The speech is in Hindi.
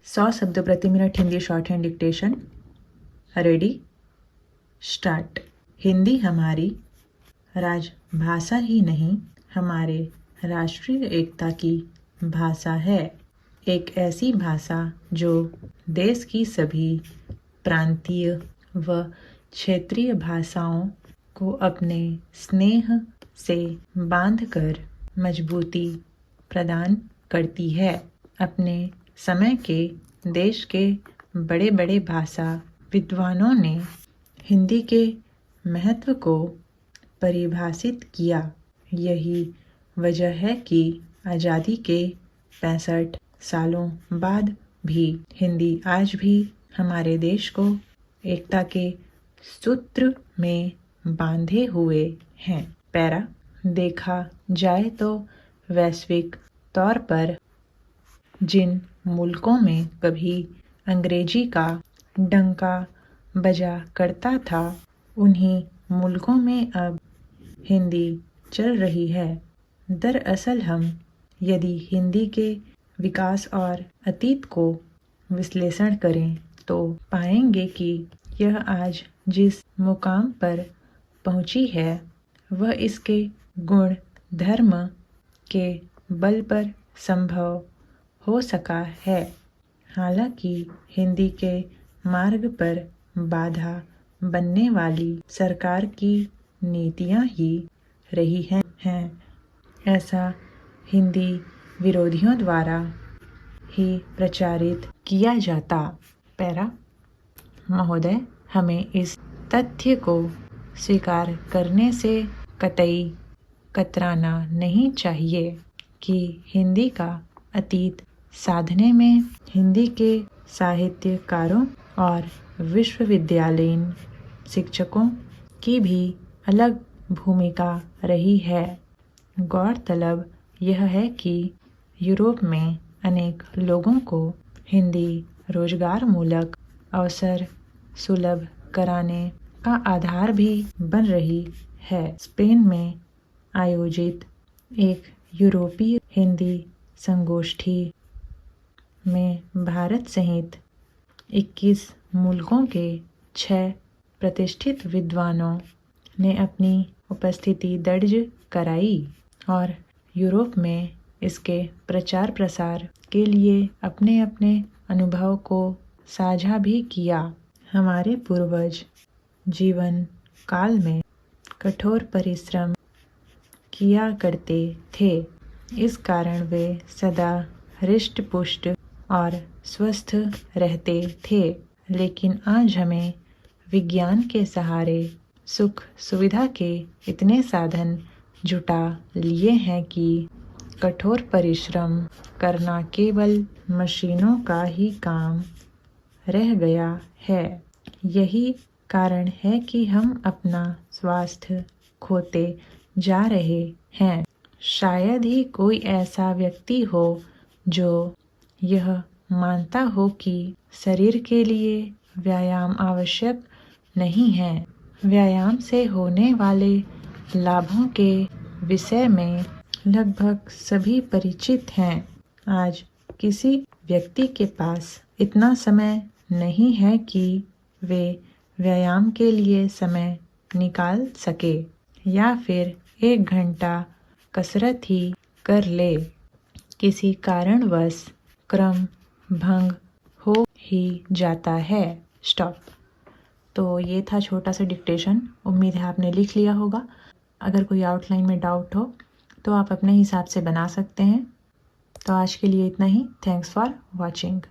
100 शब्द प्रति minute Hindi short hand dictation. Ready, start. Hindi हमारी राजभाषा ही नहीं, हमारे राष्ट्रीय एकता की भाषा है। एक ऐसी भाषा जो देश की सभी प्रांतीय व क्षेत्रीय भाषाओं को अपने स्नेह से बांधकर मजबूती प्रदान करती है। अपने समय के देश के बड़े बड़े भाषा विद्वानों ने हिंदी के महत्व को परिभाषित किया। यही वजह है कि आज़ादी के 65 सालों बाद भी हिंदी आज भी हमारे देश को एकता के सूत्र में बांधे हुए हैं। पैरा, देखा जाए तो वैश्विक तौर पर जिन मुल्कों में कभी अंग्रेजी का डंका बजा करता था, उन्हीं मुल्कों में अब हिंदी चल रही है। दरअसल हम यदि हिंदी के विकास और अतीत को विश्लेषण करें तो पाएंगे कि यह आज जिस मुकाम पर पहुंची है वह इसके गुण धर्म के बल पर संभव हो सका है। हालांकि हिंदी के मार्ग पर बाधा बनने वाली सरकार की नीतियां ही रही हैं। ऐसा हिंदी विरोधियों द्वारा ही प्रचारित किया जाता। पैरा, महोदय, हमें इस तथ्य को स्वीकार करने से कतई कतराना नहीं चाहिए कि हिंदी का अतीत साधने में हिंदी के साहित्यकारों और विश्वविद्यालयीन शिक्षकों की भी अलग भूमिका रही है। गौरतलब यह है कि यूरोप में अनेक लोगों को हिंदी रोजगारमूलक अवसर सुलभ कराने का आधार भी बन रही है। स्पेन में आयोजित एक यूरोपीय हिंदी संगोष्ठी में भारत सहित 21 मुल्कों के 6 प्रतिष्ठित विद्वानों ने अपनी उपस्थिति दर्ज कराई और यूरोप में इसके प्रचार प्रसार के लिए अपने अपने अनुभव को साझा भी किया। हमारे पूर्वज जीवन काल में कठोर परिश्रम किया करते थे। इस कारण वे सदा हृष्ट पुष्ट और स्वस्थ रहते थे। लेकिन आज हमें विज्ञान के सहारे सुख सुविधा के इतने साधन जुटा लिए हैं कि कठोर परिश्रम करना केवल मशीनों का ही काम रह गया है। यही कारण है कि हम अपना स्वास्थ्य खोते जा रहे हैं। शायद ही कोई ऐसा व्यक्ति हो जो यह मानता हो कि शरीर के लिए व्यायाम आवश्यक नहीं है। व्यायाम से होने वाले लाभों के विषय में लगभग सभी परिचित हैं। आज किसी व्यक्ति के पास इतना समय नहीं है कि वे व्यायाम के लिए समय निकाल सके या फिर 1 घंटा कसरत ही कर ले। किसी कारणवश क्रम भंग हो ही जाता है। स्टॉप। तो ये था छोटा सा डिक्टेशन। उम्मीद है आपने लिख लिया होगा। अगर कोई आउटलाइन में डाउट हो तो आप अपने हिसाब से बना सकते हैं। तो आज के लिए इतना ही। Thanks for watching.